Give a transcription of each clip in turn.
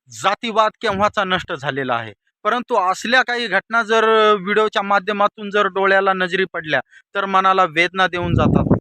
जातीवाद केव्हाचा नष्ट झालेला आहे. परंतु असल्या काही घटना जर व्हिडिओच्या माध्यमातून जर डोळ्याला नजरी पडल्या तर मनाला वेदना देऊन जातात,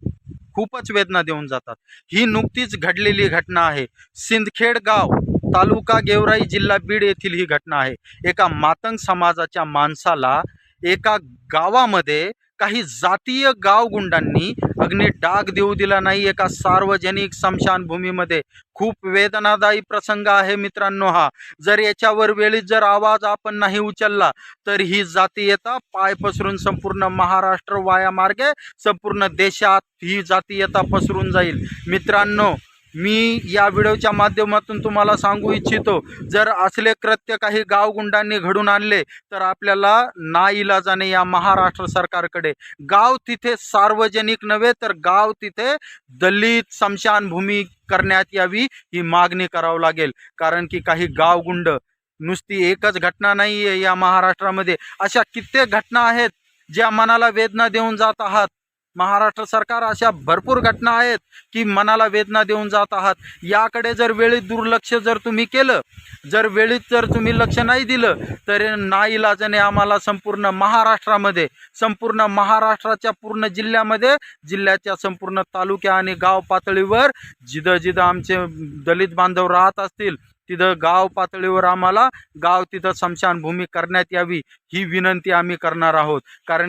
खूपच वेदना देऊन जातात. ही नुकतीच घडलेली घटना आहे. सिंदखेड गाव, तालुका गेवराई, जिल्हा बीड येथील ही घटना आहे. एका मातंग समाजाच्या माणसाला एका गावामध्ये काही जातीय गावगुंडांनी अग्नी डाग देऊ दिला नाही, एका सार्वजनिक स्मशानभूमीमध्ये. खूप वेदनादायी प्रसंग आहे मित्रांनो हा. जर याच्यावर वेळीच जर आवाज आपण नाही उचलला तर ही जातीयता पाय पसरून संपूर्ण महाराष्ट्र वायामार्गे संपूर्ण देशात ही जातीयता पसरून जाईल. मित्रांनो, मी या व्हिडिओच्या माध्यमातून तुम्हाला सांगू इच्छितो, जर असले कृत्य काही गावगुंडांनी घडून आणले तर आपल्याला नाईलाजाने या महाराष्ट्र सरकारकडे, गाव तिथे सार्वजनिक नव्हे तर गाव तिथे दलित स्मशानभूमी करण्यात यावी ही मागणी करावं लागेल. कारण की काही गावगुंड, नुसती एकच घटना नाही आहे या महाराष्ट्रामध्ये, अशा कित्येक घटना आहेत ज्या मनाला वेदना देऊन जात आहात. महाराष्ट्र सरकार, अशा भरपूर घटना आहेत की मनाला वेदना देऊन जात आहात. याकडे जर वेळीच दुर्लक्ष जर तुम्ही केलं, जर वेळीच जर तुम्ही लक्ष नाही दिलं तर नाईलाजाने आम्हाला संपूर्ण महाराष्ट्रामध्ये, संपूर्ण महाराष्ट्राच्या पूर्ण जिल्ह्यामध्ये, जिल्ह्याच्या संपूर्ण तालुक्या आणि गाव पातळीवर जिथं जिथं आमचे दलित बांधव राहत असतील तिथं गाव पातळीवर आम्हाला तिथं स्मशानभूमी करण्यात यावी ही विनंती आम्ही करणार आहोत. कारण